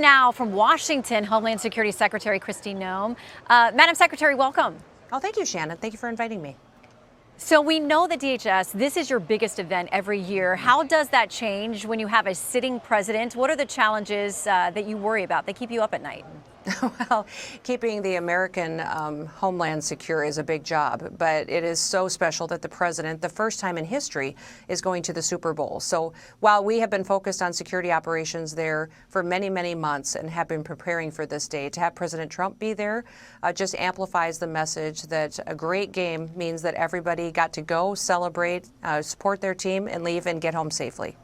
Now from Washington, Homeland Security Secretary Kristi Noem. Madam Secretary, welcome. Oh, thank you, Shannon. Thank you for inviting me. So we know that DHS, this is your biggest event every year. How does that change when you have a sitting president? What are the challenges that you worry about? They keep you up at night. Well, keeping the American homeland secure is a big job, but it is so special that the president, the first time in history, is going to the Super Bowl. So while we have been focused on security operations there for many, many months and have been preparing for this day, to have President Trump be there just amplifies the message that a great game means that everybody got to go, celebrate, support their team, and leave and get home safely.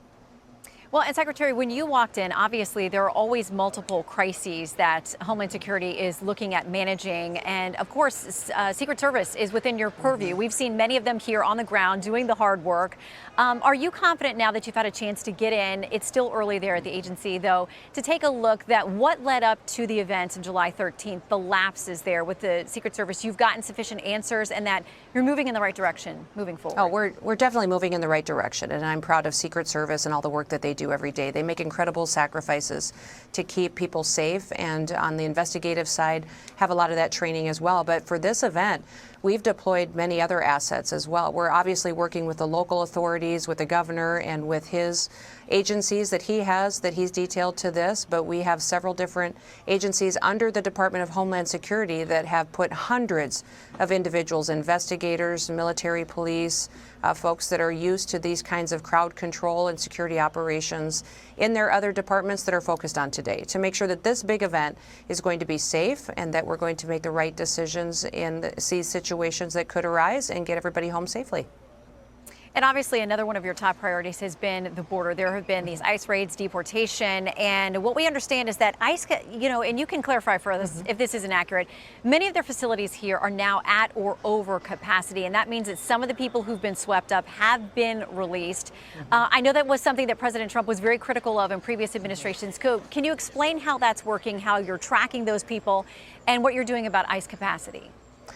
Well, and Secretary, when you walked in, obviously there are always multiple crises that Homeland Security is looking at managing. And of course, Secret Service is within your purview. We've seen many of them here on the ground doing the hard work. Are you confident now that you've had a chance to get in? It's still early there at the agency, though, to take a look at what led up to the events of July 13th, the lapses there with the Secret Service. You've gotten sufficient answers and that you're moving in the right direction moving forward. Oh, we're definitely moving in the right direction. And I'm proud of Secret Service and all the work that they do every day. They make incredible sacrifices to keep people safe, and on the investigative side have a lot of that training as well. But for this event, we've deployed many other assets as well. We're obviously working with the local authorities, with the governor, and with his agencies that he's detailed to this, but we have several different agencies under the Department of Homeland Security that have put hundreds of individuals, investigators, military police, folks that are used to these kinds of crowd control and security operations in their other departments that are focused on today to make sure that this big event is going to be safe and that we're going to make the right decisions in these situations that could arise and get everybody home safely. And obviously, another one of your top priorities has been the border. There have been these ICE raids, deportation, and what we understand is that ICE, and you can clarify for us if this isn't accurate, many of their facilities here are now at or over capacity, and that means that some of the people who've been swept up have been released. I know that was something that President Trump was very critical of in previous administrations. Can you explain how that's working, how you're tracking those people, and what you're doing about ICE capacity?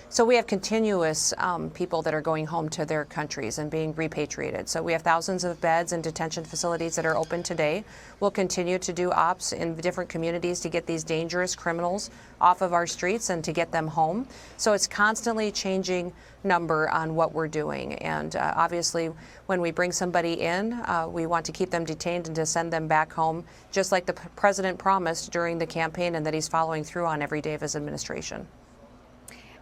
So we have continuous people that are going home to their countries and being repatriated. So we have thousands of beds in detention facilities that are open today. We'll continue to do ops in different communities to get these dangerous criminals off of our streets and to get them home. So it's constantly changing number on what we're doing. And obviously, when we bring somebody in, we want to keep them detained and to send them back home, just like the president promised during the campaign and that he's following through on every day of his administration.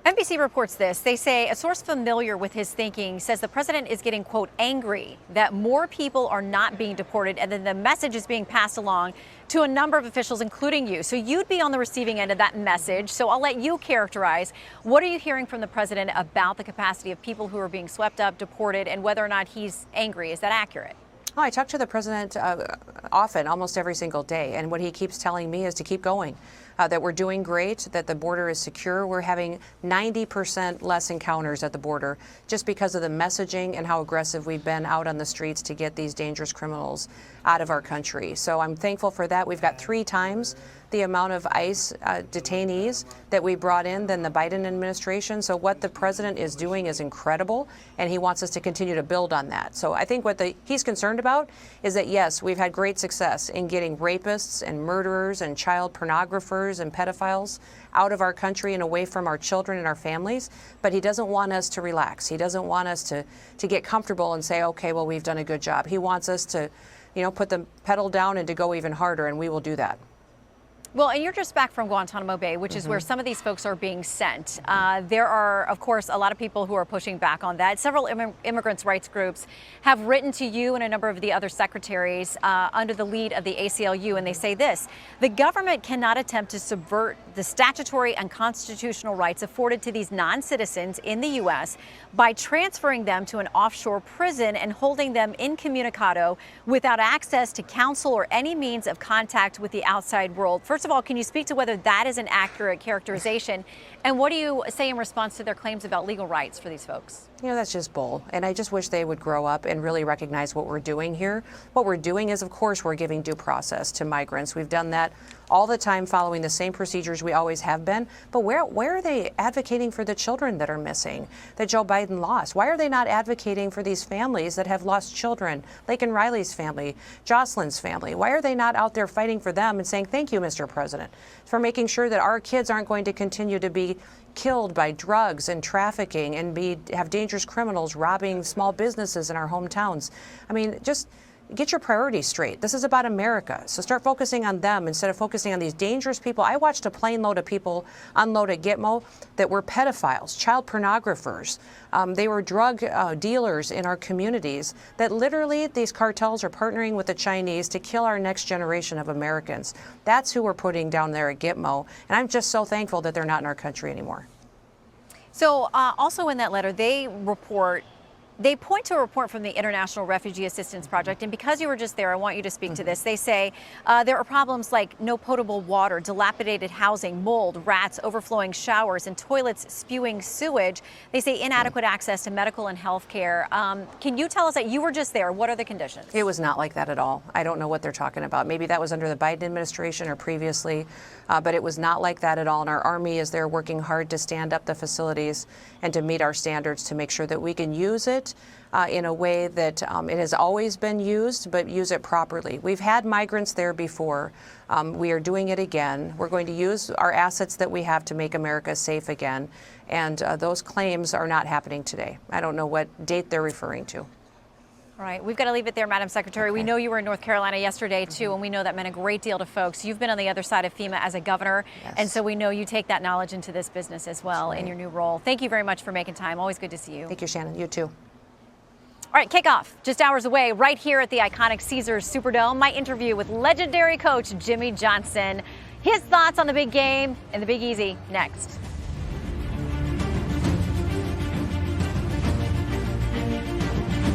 NBC reports this. They say a source familiar with his thinking says the president is getting, quote, angry that more people are not being deported, and then the message is being passed along to a number of officials, including you. So you'd be on the receiving end of that message. So I'll let you characterize. What are you hearing from the president about the capacity of people who are being swept up, deported, and whether or not he's angry? Is that accurate? Oh, I talk to the president often, almost every single day, and what he keeps telling me is to keep going, that we're doing great, that the border is secure. We're having 90% less encounters at the border just because of the messaging and how aggressive we've been out on the streets to get these dangerous criminals out of our country. So I'm thankful for that. We've got 3 times the amount of ICE detainees that we brought in than the Biden administration. So what the president is doing is incredible, and he wants us to continue to build on that. So I think what he's concerned about is that, yes, we've had great success in getting rapists and murderers and child pornographers and pedophiles out of our country and away from our children and our families, but he doesn't want us to relax. He doesn't want us to get comfortable and say, okay, well, we've done a good job. He wants us to, put the pedal down and to go even harder, and we will do that. Well, and you're just back from Guantanamo Bay, which is where some of these folks are being sent. There are, of course, a lot of people who are pushing back on that. Several immigrants' rights groups have written to you and a number of the other secretaries under the lead of the ACLU, and they say this: the government cannot attempt to subvert the statutory and constitutional rights afforded to these non-citizens in the U.S. by transferring them to an offshore prison and holding them incommunicado without access to counsel or any means of contact with the outside world. First of all, can you speak to whether that is an accurate characterization? And what do you say in response to their claims about legal rights for these folks? That's just bull. And I just wish they would grow up and really recognize what we're doing here. What we're doing is, of course, we're giving due process to migrants. We've done that all the time following the same procedures we always have been. But where are they advocating for the children that are missing, that Joe Biden lost? Why are they not advocating for these families that have lost children? Laken Riley's family, Jocelyn's family. Why are they not out there fighting for them and saying, thank you, Mr. President, for making sure that our kids aren't going to continue to be killed by drugs and trafficking and have dangerous criminals robbing small businesses in our hometowns? I mean, just get your priorities straight. This is about America. So start focusing on them instead of focusing on these dangerous people. I watched a plane load of people unload at Gitmo that were pedophiles, child pornographers. They were drug dealers in our communities, that literally these cartels are partnering with the Chinese to kill our next generation of Americans. That's who we're putting down there at Gitmo. And I'm just so thankful that they're not in our country anymore. So also in that letter, they point to a report from the International Refugee Assistance Project, and because you were just there, I want you to speak to this. They say there are problems like no potable water, dilapidated housing, mold, rats, overflowing showers, and toilets spewing sewage. They say inadequate access to medical and health care. Can you tell us that you were just there? What are the conditions? It was not like that at all. I don't know what they're talking about. Maybe that was under the Biden administration or previously, but it was not like that at all. And our Army is there working hard to stand up the facilities and to meet our standards to make sure that we can use it in a way that it has always been used, but use it properly. We've had migrants there before. We are doing it again. We're going to use our assets that we have to make America safe again. And those claims are not happening today. I don't know what date they're referring to. All right, we've got to leave it there, Madam Secretary. Okay. We know you were in North Carolina yesterday, too, and we know that meant a great deal to folks. You've been on the other side of FEMA as a governor, Yes. and so we know you take that knowledge into this business as well in your new role. Thank you very much for making time. Always good to see you. Thank you, Shannon. You too. All right, kickoff just hours away right here at the iconic Caesars Superdome. My interview with legendary coach Jimmy Johnson. His thoughts on the big game and the Big Easy next.